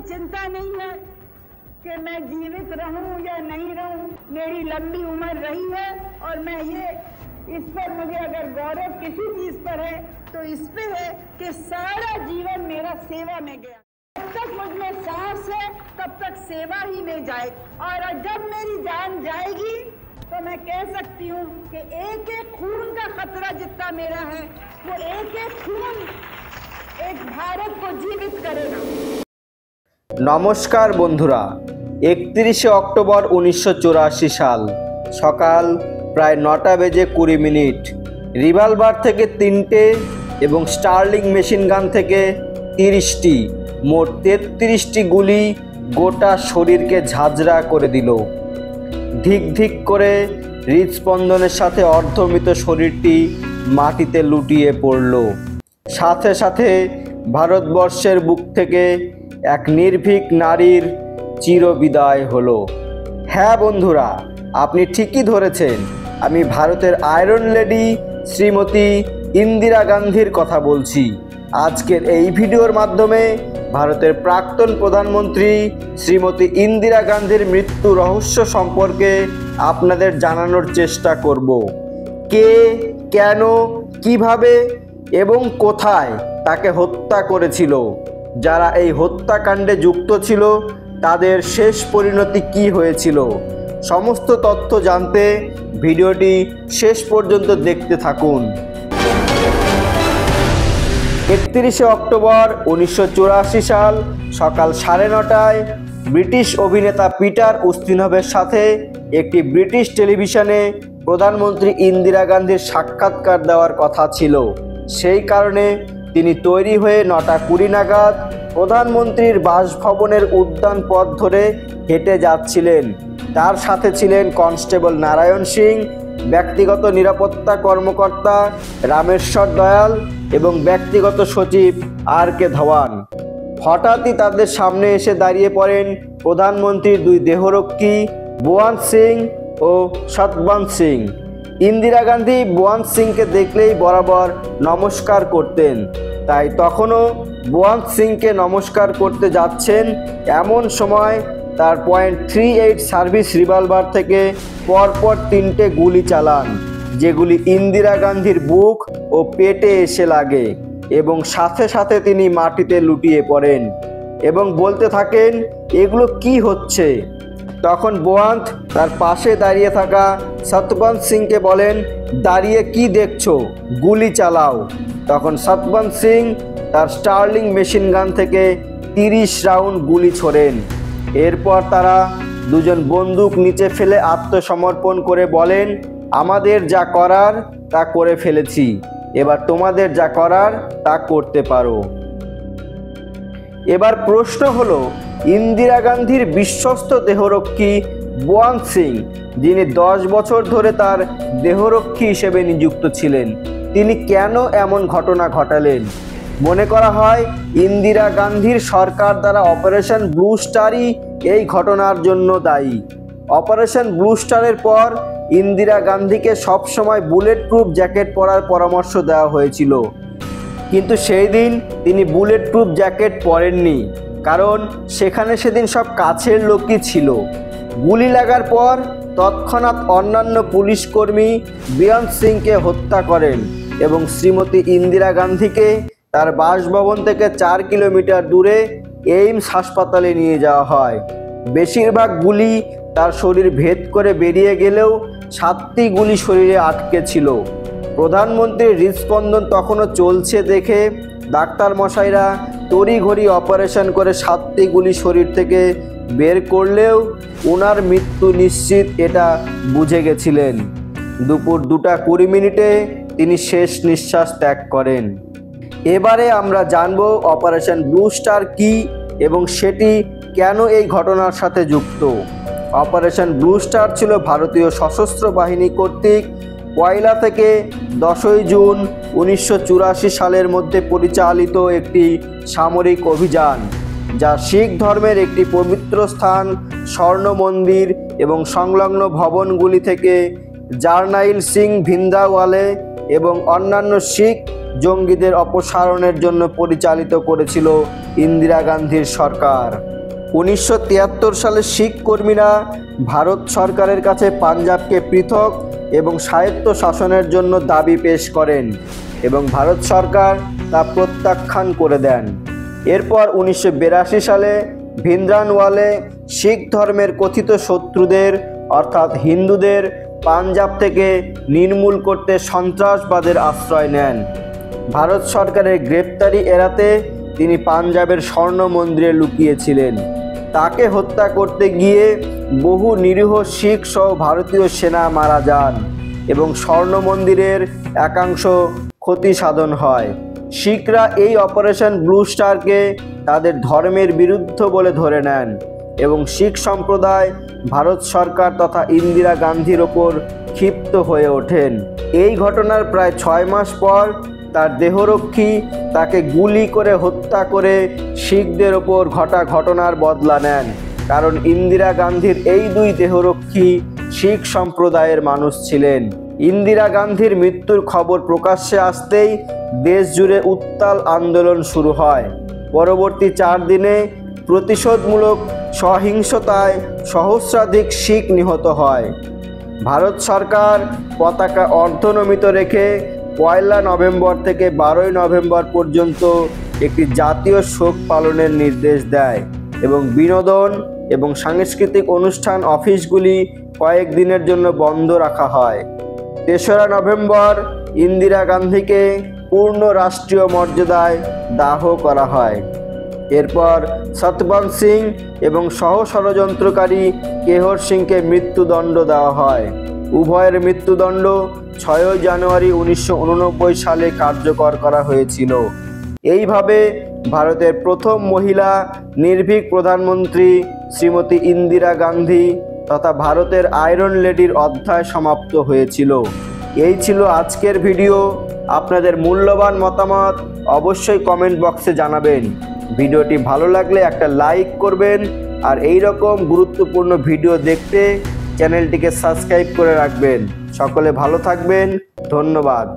चिंता नहीं है कि मैं जीवित रहूं या नहीं रहूं। मेरी लंबी उम्र रही है और मैं ये इस पर मुझे अगर गौरव किसी चीज पर है तो इस पे है कि सारा जीवन मेरा सेवा में गया। जब तक मुझ में सांस है तब तक सेवा ही में जाए, और जब मेरी जान जाएगी तो मैं कह सकती हूँ कि एक एक खून का खतरा जितना मेरा है वो एक एक खून एक भारत को जीवित करेगा। নমস্কার বন্ধুরা, 31শে অক্টোবর 1984 সাল সকাল প্রায় 9টা বেজে 20 মিনিট রিভলভার থেকে 3টে এবং স্টার্লিং মেশিন গান থেকে 30টি মোট 33টি গুলি গোটা শরীরকে ঝাঁঝরা করে দিল। ধিক ধিক করে হৃদস্পন্দনের সাথে অর্ধমৃত শরীরটি মাটিতে লুটিয়ে পড়ল। সাথে সাথে ভারতবর্ষের বুক থেকে এক নির্ভীক নারীর চিরবিদায় হলো। হ্যাঁ বন্ধুরা, আপনি ঠিকই ধরেছেন, আমি ভারতের আয়রন লেডি শ্রীমতী ইন্দিরা গান্ধীর কথা বলছি। আজকের এই ভিডিওর মাধ্যমে ভারতের প্রাক্তন প্রধানমন্ত্রী শ্রীমতী ইন্দিরা গান্ধীর মৃত্যু রহস্য সম্পর্কে আপনাদের জানানোর চেষ্টা করব। কে, কেন, কিভাবে এবং কোথায় তাকে হত্যা করেছিল, যারা এই হত্যাকাণ্ডে যুক্ত ছিল তাদের শেষ পরিণতি কী হয়েছিল, সমস্ত তথ্য জানতে ভিডিওটি শেষ পর্যন্ত দেখতে থাকুন। 31শে অক্টোবর 1984 সাল সকাল 9:30টায় ব্রিটিশ অভিনেতা পিটার উস্তিনভের সাথে একটি ব্রিটিশ টেলিভিশনে প্রধানমন্ত্রী ইন্দিরা গান্ধীর সাক্ষাৎকার দেওয়ার কথা ছিল। সেই কারণে তিনি তৈরি হয়ে 9:20 নাগাদ প্রধানমন্ত্রীর বাসভবনের উদ্যান পথ ধরে হেঁটে যাচ্ছিলেন। তার সাথে ছিলেন কনস্টেবল নারায়ণ সিং, ব্যক্তিগত নিরাপত্তা কর্মকর্তা রামেশ্বর দয়াল এবং ব্যক্তিগত সচিব RK ধাওয়ান। হঠাৎই তাদের সামনে এসে দাঁড়িয়ে পড়েন প্রধানমন্ত্রীর দুই দেহরক্ষী বওয়ান্ত সিং ও সতবন্ত সিং। ইন্দিরা গান্ধী বওয়ান্ত সিংকে দেখলেই বরাবর নমস্কার করতেন, তাই তখনও বওয়ান্ত সিংকে নমস্কার করতে যাচ্ছেন এমন সময় তার .38 সার্ভিস রিভলভার থেকে পরপর 3টে গুলি চালান, যেগুলি ইন্দিরা গান্ধীর বুক ও পেটে এসে লাগে এবং সাথে সাথে তিনি মাটিতে লুটিয়ে পড়েন এবং বলতে থাকেন, এগুলো কি হচ্ছে? তখন বওয়ান্ত তার পাশে দাঁড়িয়ে থাকা সতবন্ত সিংকে বলেন, দাঁড়িয়ে কি দেখছো, গুলি চালাও। তখন সতবন্ত সিং তার স্টার্লিং মেশিন গান থেকে 30 রাউন্ড গুলি ছোড়েন। এরপর তারা দুজন বন্দুক নিচে ফেলে আত্মসমর্পণ করে বলেন, আমাদের যা করার তা করে ফেলেছি, এবার তোমাদের যা করার তা করতে পারো। এবার প্রশ্ন হলো, ইন্দিরা গান্ধীর বিশ্বস্ত দেহরক্ষী বওয়ান্ত সিং, যিনি 10 বছর ধরে তার দেহরক্ষী হিসেবে নিযুক্ত ছিলেন, তিনি কেন এমন ঘটনা ঘটালেন? মনে করা হয় ইন্দিরা গান্ধীর সরকার দ্বারা অপারেশন ব্লু স্টারই এই ঘটনার জন্য দায়ী। অপারেশন ব্লু স্টারের পর ইন্দিরা গান্ধীকে সবসময় বুলেট প্রুফ জ্যাকেট পরার পরামর্শ দেওয়া হয়েছিল, কিন্তু সেই দিন তিনি বুলেট প্রুফ জ্যাকেট পরেননি, কারণ সেখানে সেদিন সব কাছের লোকই ছিল। গুলি লাগার পর তৎক্ষণাৎ অন্যান্য পুলিশ কর্মী বওয়ান্ত সিংকে হত্যা করেন এবং শ্রীমতী ইন্দিরা গান্ধীকে তার বাসভবন থেকে 4 কিলোমিটার দূরে এইমস হাসপাতালে নিয়ে যাওয়া হয়। বেশিরভাগ গুলি তার শরীর ভেদ করে বেরিয়ে গেলেও 7টি গুলি শরীরে আটকে ছিল। প্রধানমন্ত্রীর হৃদস্পন্দন তখনও চলছে দেখে ডাক্তার মশাইরা তড়িঘড়ি অপারেশন করে 7টি গুলি শরীর থেকে বের করলেও ওনার মৃত্যু নিশ্চিত এটা বুঝে গেছিলেন। দুপুর 2:20 মিনিটে তিনি শেষ নিঃশ্বাস ত্যাগ করেন। এবারে আমরা জানব অপারেশন ব্লু স্টার কি এবং সেটি কেন এই ঘটনার সাথে যুক্ত। অপারেশন ব্লু স্টার ছিল ভারতীয় সশস্ত্র বাহিনী কর্তৃক 1 থেকে 10 জুন 1984 সালের মধ্যে পরিচালিত একটি সামরিক অভিযান, যা শিখ ধর্মের একটি পবিত্র স্থান স্বর্ণ মন্দির এবং সংলগ্ন ভবনগুলি থেকে জারনাইল সিং ভিন্দাওয়ালে এবং অন্যান্য শিখ জঙ্গিদের অপসারণের জন্য পরিচালিত করেছিল ইন্দিরা গান্ধীর সরকার। 1973 সালে শিখ কর্মীরা ভারত সরকারের কাছে পাঞ্জাবকে পৃথক এবং স্বায়ত্ত শাসনের জন্য দাবি পেশ করেন এবং ভারত সরকার তা প্রত্যাখ্যান করে দেন। এরপর 1982 সালে ভিন্দ্রানওয়ালে শিখ ধর্মের কথিত শত্রুদের অর্থাৎ হিন্দুদের পাঞ্জাব থেকে নির্মূল করতে সন্ত্রাসবাদের আশ্রয় নেন। ভারত সরকারের গ্রেপ্তারি এড়াতে তিনি পাঞ্জাবের স্বর্ণ মন্দিরে লুকিয়েছিলেন। তাকে হত্যা করতে গিয়ে বহু নিরীহ শিখ সহ ভারতীয় সেনা মারা যান এবং স্বর্ণ মন্দিরের একাংশ ক্ষতি সাধন হয়। শিখরা এই অপারেশন ব্লু স্টারকে তাদের ধর্মের বিরুদ্ধ বলে ধরে নেন এবং শিখ সম্প্রদায় ভারত সরকার তথা ইন্দিরা গান্ধীর ওপর ক্ষিপ্ত হয়ে ওঠেন। এই ঘটনার প্রায় 6 মাস পর তার দেহরক্ষী তাকে গুলি করে হত্যা করে শিখদের ওপর ঘটা ঘটনার বদলা নেন, কারণ ইন্দিরা গান্ধীর এই 2 দেহরক্ষী শিখ সম্প্রদায়ের মানুষ ছিলেন। ইন্দিরা গান্ধীর মৃত্যুর খবর প্রকাশ্যে আসতেই দেশ জুড়ে উত্তাল আন্দোলন শুরু হয়। পরবর্তী 4 দিনে প্রতিশোধমূলক সহিংসতায় সহস্রাধিক শিখ নিহত হয়। ভারত সরকার পতাকা অর্ধনমিত রেখে 1 নভেম্বর থেকে 12 নভেম্বর পর্যন্ত একটি জাতীয় শোক পালনের নির্দেশ দেয় এবং বিনোদন এবং সাংস্কৃতিক অনুষ্ঠান অফিসগুলি কয়েকদিনের জন্য বন্ধ রাখা হয়। 3রা নভেম্বর ইন্দিরা গান্ধীকে পূর্ণ রাষ্ট্রীয় মর্যাদায় দাহ করা হয়। এরপর সতবন্ত সিং এবং সহ ষড়যন্ত্রকারী কেহর সিংকে মৃত্যুদণ্ড দেওয়া হয়। উভয়ের মৃত্যুদণ্ড 6 জানুয়ারি 1989 সালে কার্যকর করা হয়েছিল। এইভাবে ভারতের প্রথম মহিলা নির্ভীক প্রধানমন্ত্রী শ্রীমতী ইন্দিরা গান্ধী তথা ভারতের আয়রন লেডির অধ্যায় সমাপ্ত হয়েছিল। এই ছিল আজকের ভিডিও। আপনাদের মূল্যবান মতামত অবশ্যই কমেন্ট বক্সে জানাবেন। ভিডিওটি ভালো লাগলে একটা লাইক করবেন আর এই রকম গুরুত্বপূর্ণ ভিডিও দেখতে চ্যানেলটিকে সাবস্ক্রাইব করে রাখবেন। সকলে ভালো থাকবেন। ধন্যবাদ।